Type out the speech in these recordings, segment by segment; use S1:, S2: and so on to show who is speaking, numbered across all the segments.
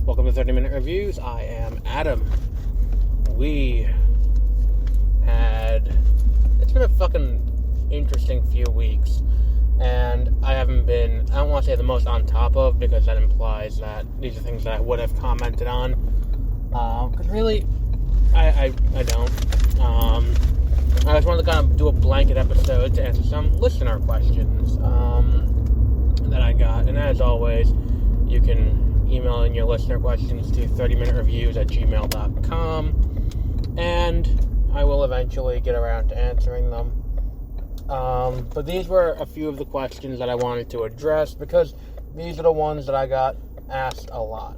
S1: Welcome to 30-Minute Reviews. I am Adam. It's been a fucking interesting few weeks, and I don't want to say the most on top of, because that implies that these are things that I would have commented on, because really, I don't. I just wanted to kind of do a blanket episode to answer some listener questions, that I got, and as always, you can email in your listener questions to 30minutereviews@gmail.com, and I will eventually get around to answering them. But these were a few of the questions that I wanted to address, because these are the ones that I got asked a lot.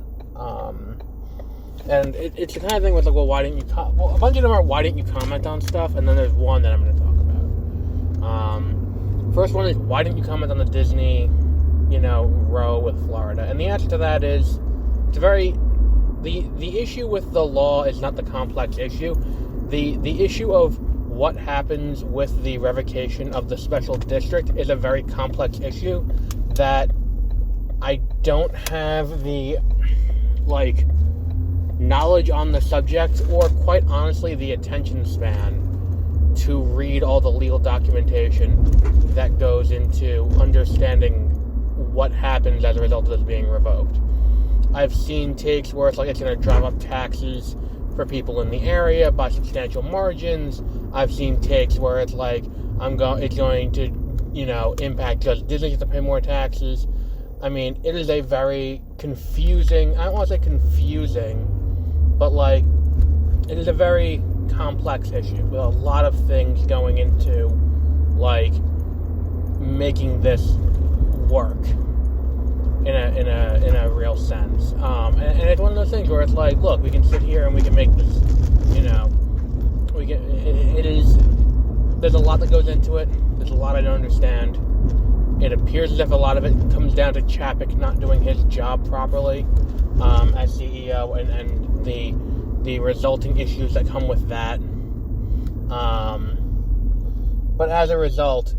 S1: And it's the kind of thing where it's like, well, why didn't you a bunch of them are, why didn't you comment on stuff? And then there's one that I'm going to talk about. First one is, why didn't you comment on the Disney row with Florida? And the answer to that is, the issue with the law is not the complex issue. The issue of what happens with the revocation of the special district is a very complex issue that I don't have the, knowledge on the subject, or quite honestly, the attention span to read all the legal documentation that goes into understanding what happens as a result of this being revoked. I've seen takes where it's going to drive up taxes for people in the area by substantial margins. I've seen takes where it's it's going to, impact just Disney has to pay more taxes. I mean, it is a very confusing, I don't want to say confusing, but it is a very complex issue with a lot of things going into, making this work in a real sense. And it's one of those things where it's look, we can sit here and we can make this, there's a lot that goes into it. There's a lot I don't understand. It appears as if a lot of it comes down to Chapek not doing his job properly as CEO, and the resulting issues that come with that. But as a result,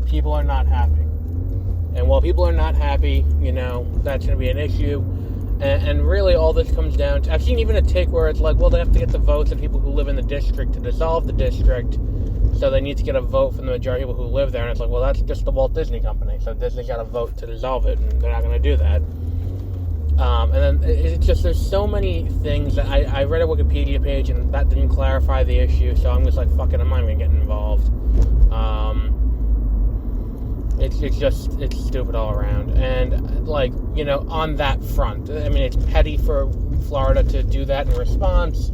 S1: people are not happy. And while people are not happy, that's going to be an issue. And really all this comes down to, I've seen even a take where it's well, they have to get the votes of people who live in the district to dissolve the district, so they need to get a vote from the majority of people who live there. And it's well, that's just the Walt Disney Company, so Disney's got to vote to dissolve it, and they're not going to do that. And then it's just, there's so many things that I read a Wikipedia page, and that didn't clarify the issue, so I'm just fuck it, I'm not even getting involved. It's stupid all around. And, on that front, I mean, it's petty for Florida to do that in response,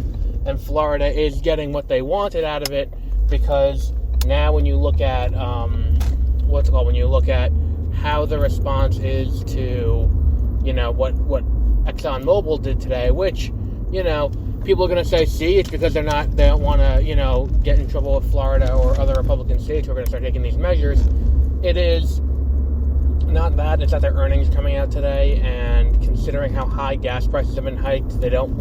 S1: and Florida is getting what they wanted out of it, because now when you look at, when you look at how the response is to, what ExxonMobil did today, which, people are going to say, see, it's because they don't want to, get in trouble with Florida or other Republican states who are going to start taking these measures. It is not that, it's that their earnings coming out today, and considering how high gas prices have been hiked, they don't,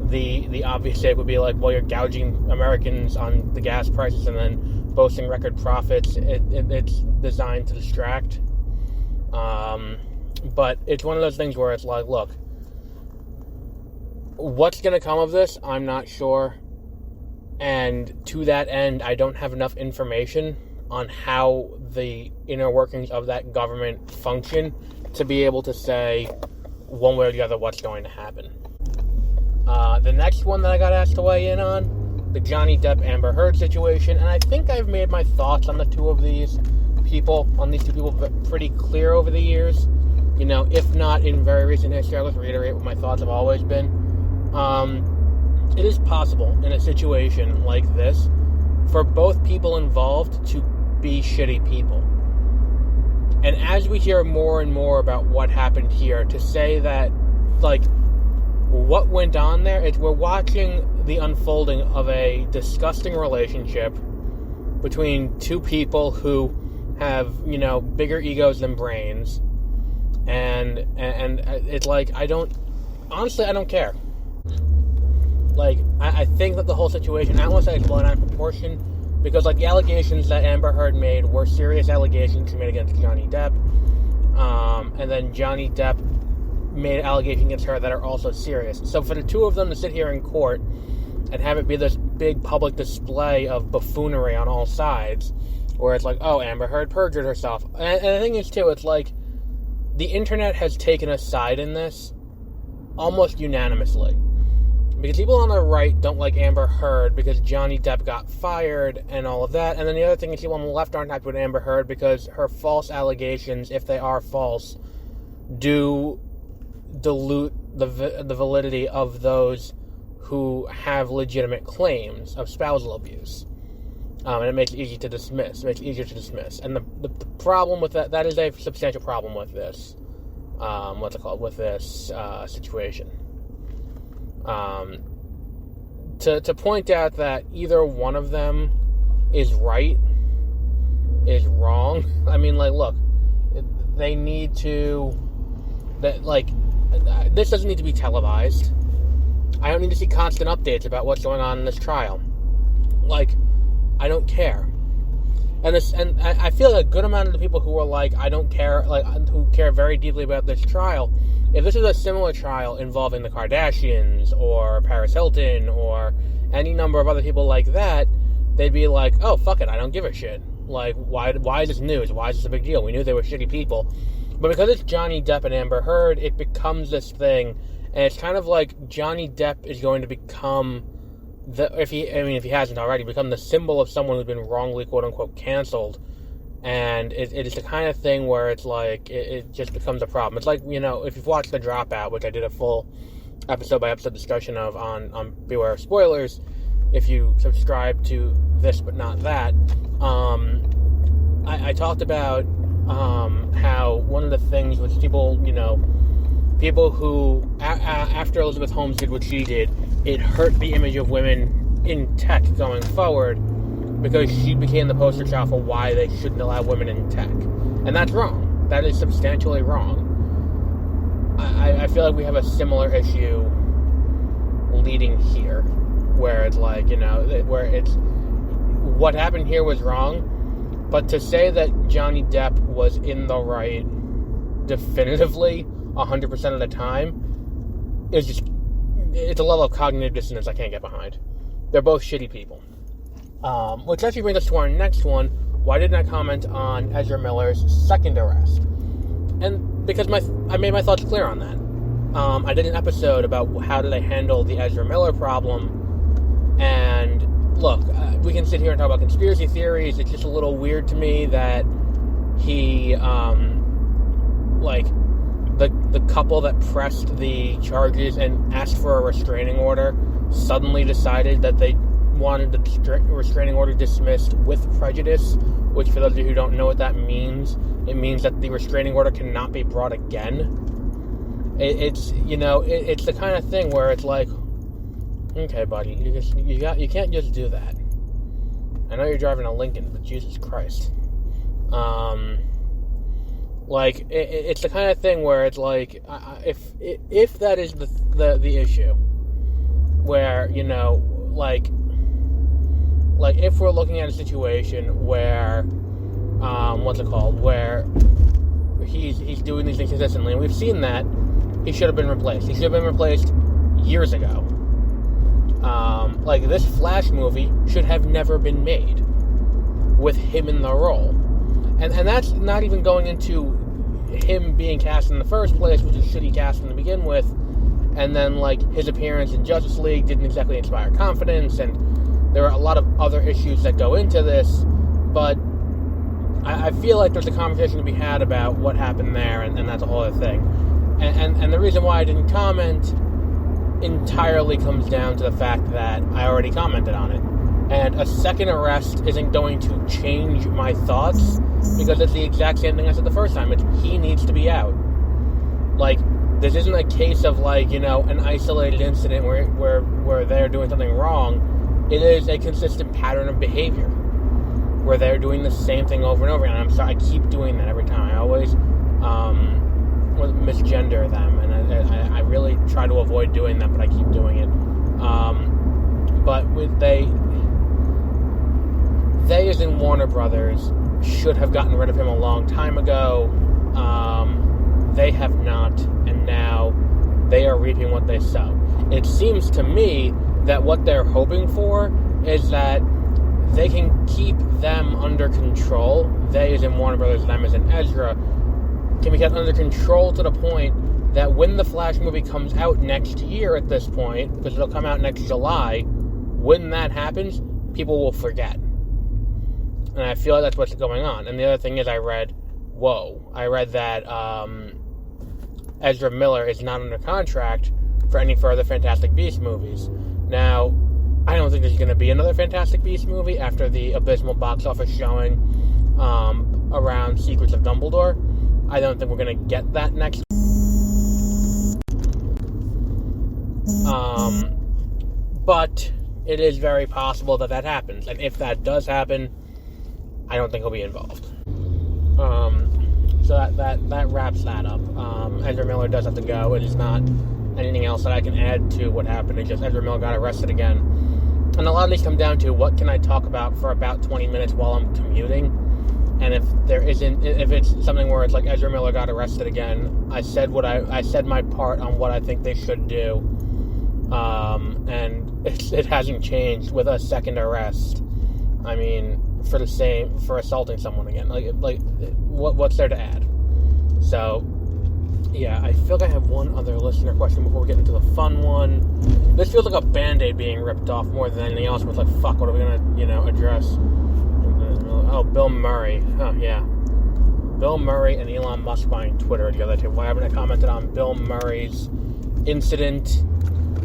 S1: the obvious take would be well, you're gouging Americans on the gas prices and then boasting record profits. It's designed to distract. But it's one of those things where it's look, what's going to come of this, I'm not sure. And to that end, I don't have enough information on how the inner workings of that government function to be able to say one way or the other what's going to happen. The next one that I got asked to weigh in on, the Johnny Depp Amber Heard situation, and I think I've made my thoughts on these two people pretty clear over the years. If not in very recent history, I'll just reiterate what my thoughts have always been. It is possible in a situation like this for both people involved to be shitty people. And as we hear more and more about what happened here, to say that, what went on there, we're watching the unfolding of a disgusting relationship between two people who have, bigger egos than brains. And it's I don't care. I think that the whole situation, I don't want to say it's blown out of proportion, because the allegations that Amber Heard made were serious allegations she made against Johnny Depp, and then Johnny Depp made allegations against her that are also serious. So for the two of them to sit here in court and have it be this big public display of buffoonery on all sides, where it's like, oh, Amber Heard perjured herself. And the thing is, too, it's like, the internet has taken a side in this almost unanimously. Because people on the right don't like Amber Heard because Johnny Depp got fired and all of that. And then the other thing is people on the left aren't happy with Amber Heard because her false allegations, if they are false, do dilute the validity of those who have legitimate claims of spousal abuse. And it makes it easy to dismiss. It makes it easier to dismiss. And the problem with that is a substantial problem with this, with this situation. To point out that either one of them is right, is wrong. I mean, like, look, they need to, this doesn't need to be televised. I don't need to see constant updates about what's going on in this trial. Like, I don't care. And I feel like a good amount of the people who are like, I don't care, like, who care very deeply about this trial, if this is a similar trial involving the Kardashians or Paris Hilton or any number of other people like that, they'd be like, oh, fuck it, I don't give a shit. Like, why is this news? Why is this a big deal? We knew they were shitty people. But because it's Johnny Depp and Amber Heard, it becomes this thing, and it's kind of like Johnny Depp is going to become if he hasn't already, become the symbol of someone who's been wrongly, quote-unquote, canceled. And it is the kind of thing where it's like, it just becomes a problem. It's like, if you've watched The Dropout, which I did a full episode-by-episode discussion of on Beware of Spoilers, if you subscribe to this but not that, I talked about how one of the things was people who, after Elizabeth Holmes did what she did, it hurt the image of women in tech going forward because she became the poster child for why they shouldn't allow women in tech. And that's wrong. That is substantially wrong. I feel like we have a similar issue leading here, where it's like, where it's, what happened here was wrong, but to say that Johnny Depp was in the right definitively 100% of the time is just, it's a level of cognitive dissonance I can't get behind. They're both shitty people. Which actually brings us to our next one. Why didn't I comment on Ezra Miller's second arrest? And because I made my thoughts clear on that. I did an episode about how do they handle the Ezra Miller problem. And look, we can sit here and talk about conspiracy theories. It's just a little weird to me that he, the couple that pressed the charges and asked for a restraining order suddenly decided that they wanted the restraining order dismissed with prejudice, which, for those of you who don't know what that means, it means that the restraining order cannot be brought again. It's the kind of thing where it's like, okay, buddy, you can't just do that. I know you're driving a Lincoln, but Jesus Christ. It's the kind of thing where it's like, if that is the issue, where, if we're looking at a situation where, where he's doing these things consistently, and we've seen that, he should have been replaced. He should have been replaced years ago. This Flash movie should have never been made with him in the role. And that's not even going into him being cast in the first place, which is shitty casting to begin with, and then, his appearance in Justice League didn't exactly inspire confidence, and there are a lot of other issues that go into this, but I feel like there's a conversation to be had about what happened there, and that's a whole other thing. And the reason why I didn't comment entirely comes down to the fact that I already commented on it. And a second arrest isn't going to change my thoughts, because it's the exact same thing I said the first time. He needs to be out. This isn't a case of, an isolated incident where they're doing something wrong. It is a consistent pattern of behavior, where they're doing the same thing over and over again. And I'm sorry, I keep doing that every time. I always misgender them, and I really try to avoid doing that, but I keep doing it. But they as in Warner Brothers should have gotten rid of him a long time ago. They have not, and now are reaping what they sow. It seems to me that what they're hoping for is that they can keep them under control. They as in Warner Brothers, them as in Ezra, can be kept under control to the point that when the Flash movie comes out next year at this point, because it'll come out next July, when that happens, people will forget. And I feel like that's what's going on. And the other thing is I read that Ezra Miller is not under contract for any further Fantastic Beasts movies. Now, I don't think there's going to be another Fantastic Beasts movie after the abysmal box office showing around Secrets of Dumbledore. I don't think we're going to get that next. But it is very possible that happens. And if that does happen, I don't think he'll be involved. So that wraps that up. Ezra Miller does have to go. It is not anything else that I can add to what happened. It's just Ezra Miller got arrested again. And a lot of these come down to what can I talk about for about 20 minutes while I'm commuting. And if it's something where it's like Ezra Miller got arrested again, I said my part on what I think they should do. And it hasn't changed with a second arrest. I mean, for assaulting someone again. What's there to add? So, yeah, I feel like I have one other listener question before we get into the fun one. This feels like a Band-Aid being ripped off more than anything else. But it's like, fuck, what are we gonna, address? Oh, Bill Murray. Oh, yeah. Bill Murray and Elon Musk buying Twitter together too. Why haven't I commented on Bill Murray's incident?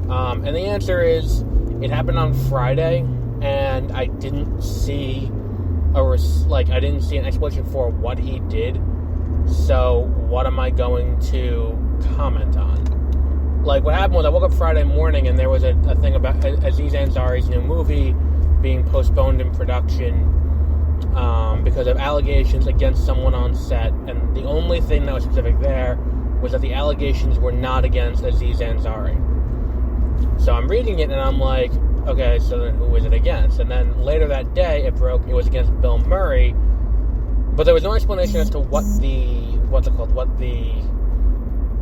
S1: And the answer is, it happened on Friday, and I didn't see I didn't see an explanation for what he did. So what am I going to comment on? Like, what happened was I woke up Friday morning and there was a thing about Aziz Ansari's new movie being postponed in production because of allegations against someone on set. And the only thing that was specific there was that the allegations were not against Aziz Ansari. So I'm reading it and I'm like, okay, so then who was it against? And then later that day, it broke, it was against Bill Murray, but there was no explanation as to what the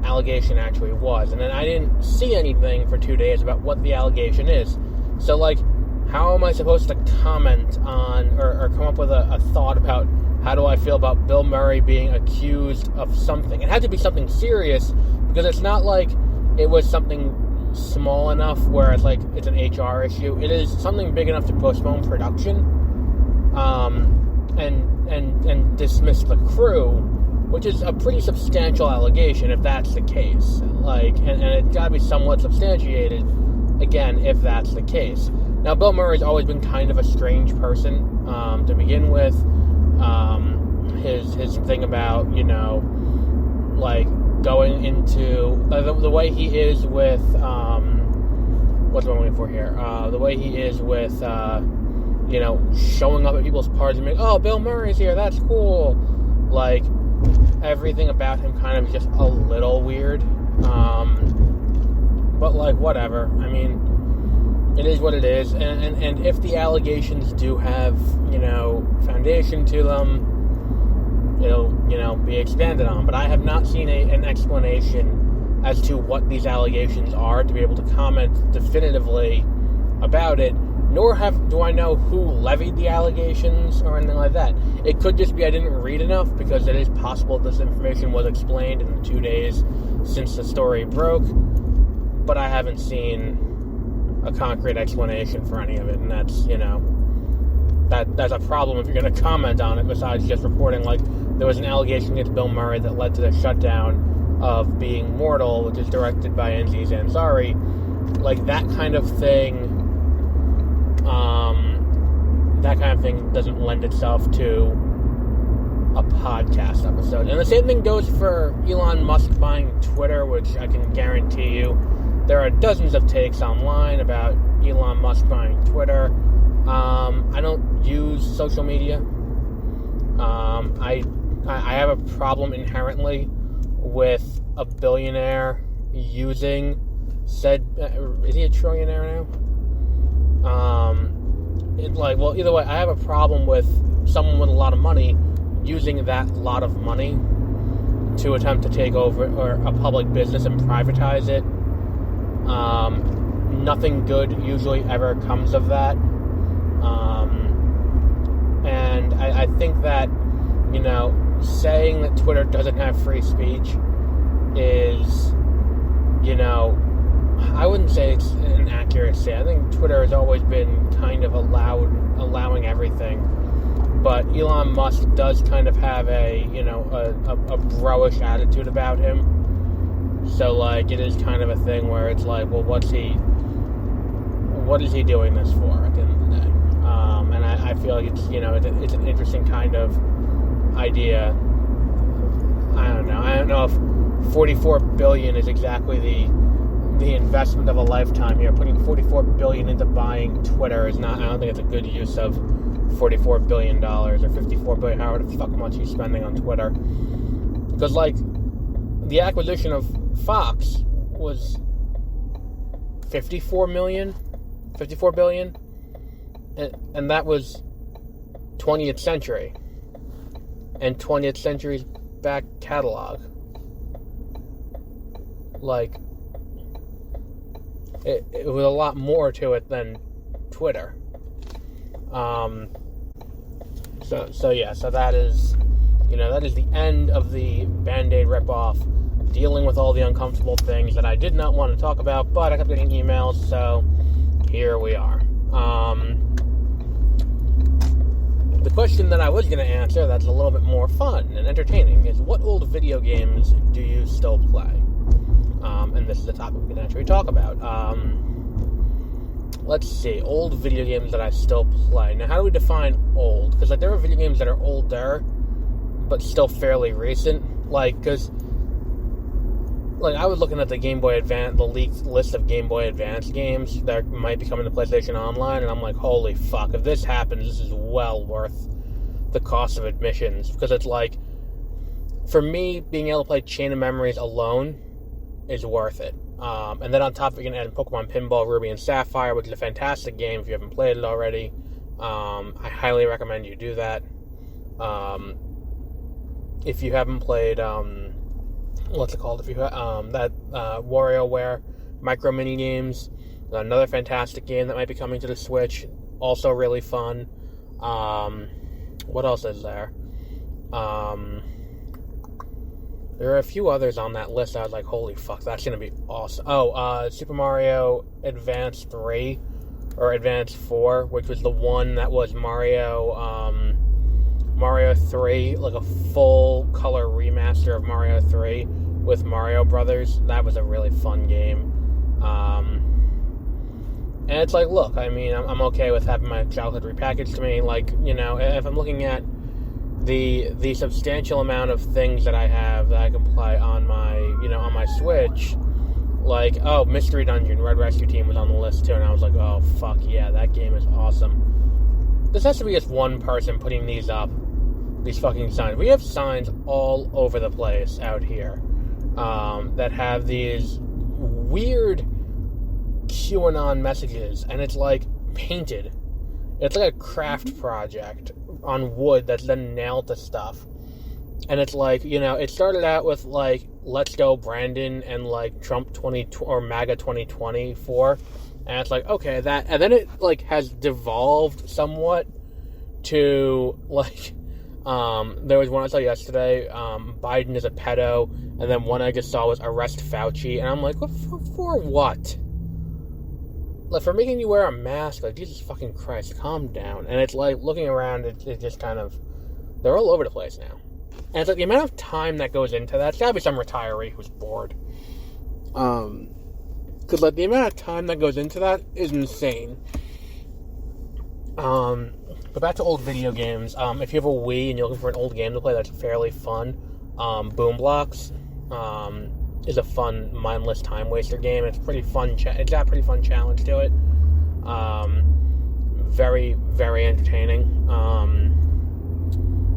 S1: allegation actually was. And then I didn't see anything for 2 days about what the allegation is. So, how am I supposed to comment on, or come up with a thought about how do I feel about Bill Murray being accused of something? It had to be something serious, because it's not like it was something small enough where it's an HR issue. It is something big enough to postpone production, and dismiss the crew, which is a pretty substantial allegation if that's the case. And it's gotta be somewhat substantiated, again, if that's the case. Now, Bill Murray's always been kind of a strange person, to begin with. His thing about, going into the way he is with what's what I'm waiting for here? The way he is with showing up at people's parties and being, oh, Bill Murray's here, that's cool. Everything about him kind of just a little weird. But whatever. I mean, it is what it is. And if the allegations do have foundation to them, it'll, be expanded on. But I have not seen an explanation as to what these allegations are to be able to comment definitively about it, nor do I know who levied the allegations or anything like that. It could just be I didn't read enough, because it is possible this information was explained in the 2 days since the story broke, but I haven't seen a concrete explanation for any of it, and that's, that's a problem if you're going to comment on it, besides just reporting there was an allegation against Bill Murray that led to the shutdown of Being Mortal, which is directed by Aziz Ansari. That kind of thing doesn't lend itself to a podcast episode. And the same thing goes for Elon Musk buying Twitter, which I can guarantee you there are dozens of takes online about Elon Musk buying Twitter. I don't use social media. I have a problem inherently with a billionaire using said. Is he a trillionaire now? Either way, I have a problem with someone with a lot of money using that lot of money to attempt to take over a public business and privatize it Nothing good usually ever comes of that. And I think that, saying that Twitter doesn't have free speech is, I wouldn't say it's an accuracy. I think Twitter has always been kind of allowing everything. But Elon Musk does kind of have a bro-ish attitude about him. So, it is kind of a thing where it's like, well, what is he doing this for at the end of the day? And I feel like it's an interesting kind of idea. I don't know if $44 billion is exactly the investment of a lifetime here. Putting $44 billion into buying Twitter is not, I don't think it's a good use of $44 billion or $54 billion, however the fuck much he's spending on Twitter. Because, the acquisition of Fox was $54 billion, and that was 20th Century, and 20th Century's back catalog. It was a lot more to it than Twitter. So that is, that is the end of the Band-Aid ripoff, dealing with all the uncomfortable things that I did not want to talk about, but I kept getting emails, so here we are. The question that I was going to answer that's a little bit more fun and entertaining is, what old video games do you still play? And this is the topic we can actually talk about. Let's see, old video games that I still play. Now, how do we define old? Because, there are video games that are older, but still fairly recent. Because I was looking at the Game Boy Advance, the leaked list of Game Boy Advance games that might be coming to PlayStation Online, and I'm like, holy fuck, if this happens, this is well worth the cost of admissions. Because it's for me, being able to play Chain of Memories alone is worth it. And then on top of it, you can add Pokemon Pinball Ruby and Sapphire, which is a fantastic game if you haven't played it already. I highly recommend you do that. If you haven't played, what's it called? If you that WarioWare Micro Mini Games, another fantastic game that might be coming to the Switch, also really fun. What else is there? There are a few others on that list. I was like, holy fuck, that's going to be awesome. Super Mario Advance 3, or Advance 4, which was the one that was Mario 3, a full color remaster of Mario 3 with Mario Brothers. That was a really fun game. And it's look, I'm okay with having my childhood repackaged to me. If I'm looking at the substantial amount of things that I have that I can play on my, on my Switch, Mystery Dungeon, Red Rescue Team was on the list too, and I was like, oh, fuck yeah, that game is awesome. This has to be just one person putting these up, these fucking signs. We have signs all over the place out here, that have these weird QAnon messages, and it's, painted. It's like a craft project on wood that's then nailed to stuff. And it's it started out with Let's Go Brandon and Trump 20 or MAGA 2024. And it's okay, that, and then it has devolved somewhat to there was one I saw yesterday, Biden is a pedo, and then one I just saw was arrest Fauci, and I'm like, for what? For making you wear a mask, Jesus fucking Christ, calm down. And it's looking around, it's just kind of, they're all over the place now. And it's the amount of time that goes into that, it's gotta be some retiree who's bored. Because the amount of time that goes into that is insane. But back to old video games. If you have a Wii and you're looking for an old game to play that's fairly fun, Boom Blocks is a fun, mindless time waster game. It's pretty fun. It's got a pretty fun challenge to it. Very, very entertaining.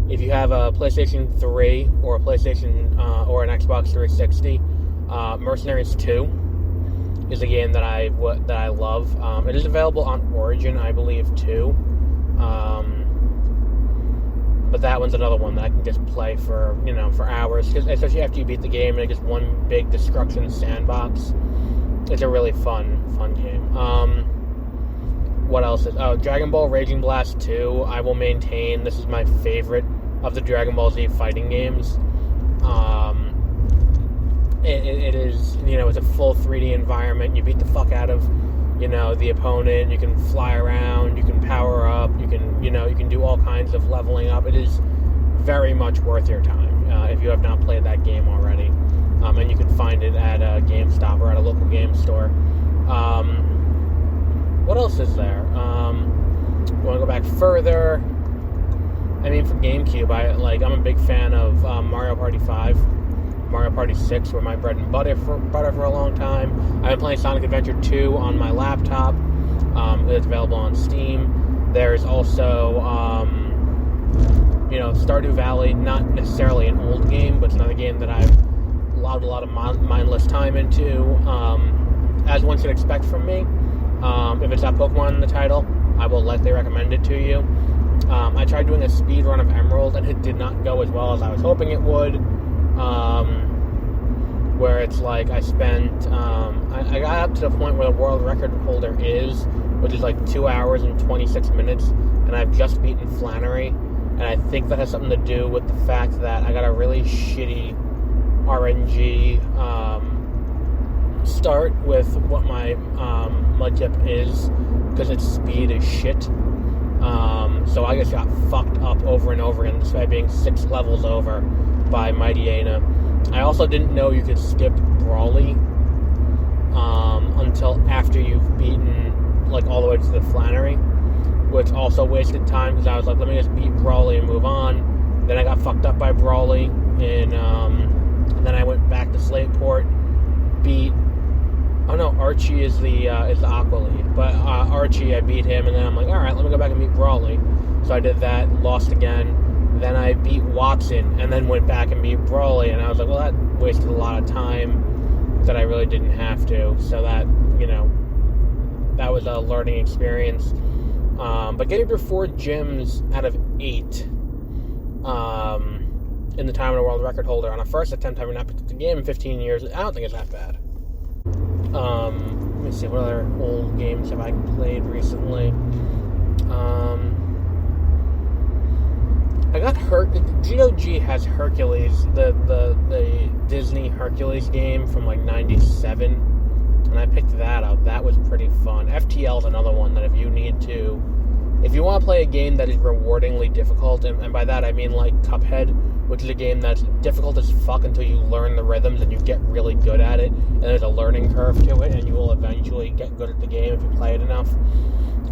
S1: If you have a PlayStation 3 or a PlayStation or an Xbox 360, Mercenaries 2 is a game that I love. It is available on Origin, I believe, too. But that one's another one that I can just play for hours, especially after you beat the game and it's just one big destruction sandbox. it's a really fun game. What else is... Oh, Dragon Ball Raging Blast 2, I will maintain. This is my favorite of the Dragon Ball Z fighting games. It is, it's a full 3D environment. You beat the fuck out of, the opponent. You can fly around. You can power up. You can do all kinds of leveling up. It is very much worth your time if you have not played that game already. And you can find it at a GameStop or at a local game store. What else is there? You want to go back further? I mean, for GameCube, I'm a big fan of Mario Party 5, Mario Party 6 were my bread and butter for a long time. I've been playing Sonic Adventure 2 on my laptop. It's available on Steam. There's also, Stardew Valley, not necessarily an old game, but it's another game that I've allowed a lot of mindless time into, as one should expect from me. If it's got Pokemon in the title, I will likely recommend it to you. I tried doing a speed run of Emerald, and it did not go as well as I was hoping it would. Where it's like I spent, I got up to the point where the world record holder is, which is like 2 hours and 26 minutes, and I've just beaten Flannery, and I think that has something to do with the fact that I got a really shitty RNG start with what my mudkip is, because its speed is shit. So I just got fucked up over and over again, despite being 6 levels over by Mighty Aina. I also didn't know you could skip Brawly until after you've beaten all the way to the Flannery, which also wasted time because I was like, let me just beat Brawly and move on. Then I got fucked up by Brawly, and then I went back to Slateport, beat... Oh no, Archie is the Aqua Lead, but Archie, I beat him, and then I'm like, alright, let me go back and beat Brawly. So I did that, lost again. Then I beat Watson, and then went back and beat Brawly, and I was like, well, that wasted a lot of time that I really didn't have to. So that, that was a learning experience. But getting through 4 gyms out of 8 in the time of the world record holder on a first attempt, having not picked up the game in 15 years, I don't think it's that bad. Let me see, what other old games have I played recently? I got GOG has Hercules, the Disney Hercules game from 97, and I picked that up. That was pretty fun. FTL is another one that if you want to play a game that is rewardingly difficult, and by that I mean Cuphead, which is a game that's difficult as fuck until you learn the rhythms and you get really good at it, and there's a learning curve to it, and you will eventually get good at the game if you play it enough.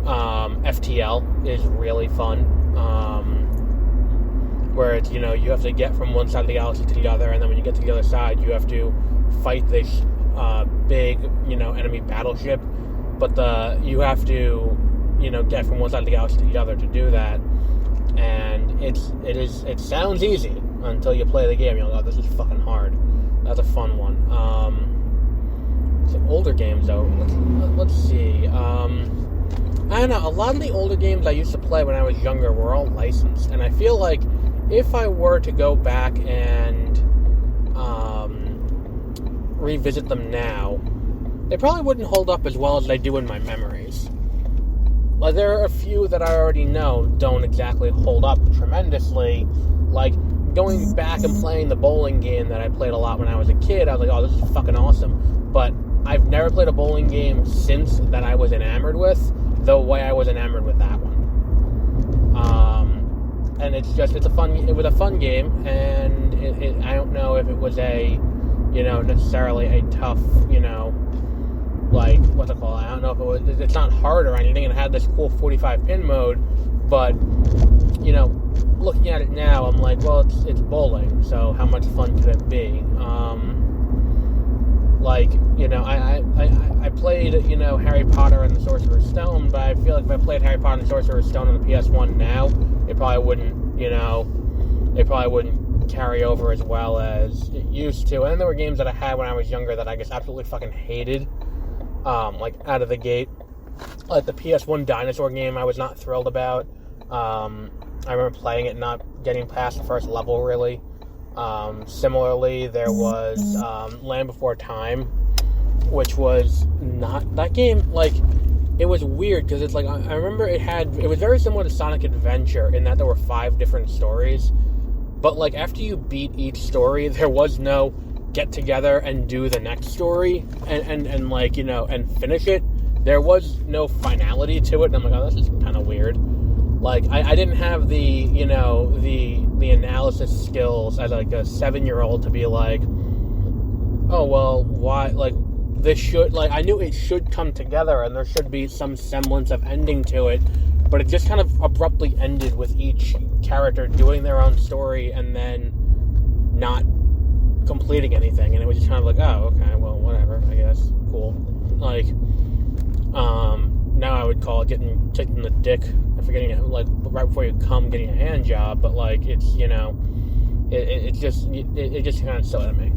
S1: FTL is really fun. Where it's, you have to get from one side of the galaxy to the other, and then when you get to the other side, you have to fight this big, enemy battleship, but you have to, get from one side of the galaxy to the other to do that, and it sounds easy until you play the game. You're like, oh, this is fucking hard. That's a fun one. Some older games, though. Let's see. I don't know, a lot of the older games I used to play when I was younger were all licensed, and I feel like if I were to go back and revisit them now, they probably wouldn't hold up as well as they do in my memories. There are a few that I already know don't exactly hold up tremendously, like going back and playing the bowling game that I played a lot when I was a kid. I was like, oh, this is fucking awesome, but I've never played a bowling game since that I was enamored with the way I was enamored with that one. And it was a fun game, and I don't know if it was necessarily a tough, what's it called? I don't know if it's not hard or anything, and it had this cool 45-pin mode, but, looking at it now, I'm like, well, it's bowling, so how much fun could it be? I played, Harry Potter and the Sorcerer's Stone, but I feel like if I played Harry Potter and the Sorcerer's Stone on the PS1 now, it probably wouldn't carry over as well as it used to. And then there were games that I had when I was younger that I just absolutely fucking hated, out of the gate. Like the PS1 dinosaur game I was not thrilled about. I remember playing it and not getting past the first level, really. Similarly, there was Land Before Time, which was not that game. Like, it was weird because it's like I remember it was very similar to Sonic Adventure in that there were 5 different stories, but like after you beat each story, there was no get together and do the next story and like, you know, and finish it. There was no finality to it, and I'm like, oh, this is kind of weird. Like, I didn't have the, you know, the analysis skills as like a 7-year-old to be like, oh well, why, like, this should, like, I knew it should come together and there should be some semblance of ending to it, but it just kind of abruptly ended with each character doing their own story and then not completing anything, and it was just kind of like, oh, okay, well, whatever, I guess, cool. Like, now I would call it getting kicked in the dick for getting it, like, right before you come, getting a hand job, but, like, it's, you know, it just kind of silly to me.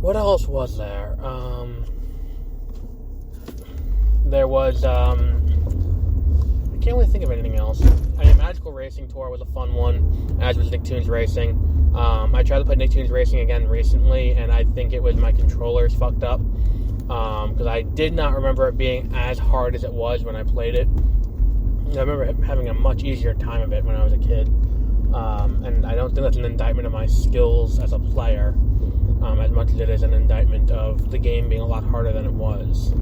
S1: What else was there? There was, I can't really think of anything else. I mean, Magical Racing Tour was a fun one, as was Nicktoons Racing. I tried to play Nicktoons Racing again recently, and I think it was my controllers fucked up, because I did not remember it being as hard as it was when I played it. I remember having a much easier time of it when I was a kid, and I don't think that's an indictment of my skills as a player, as much as it is an indictment of the game being a lot harder than it was.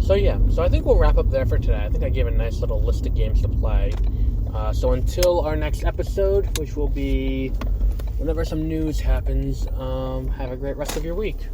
S1: So yeah, so I think we'll wrap up there for today. I think I gave a nice little list of games to play. So until our next episode, which will be whenever some news happens, have a great rest of your week.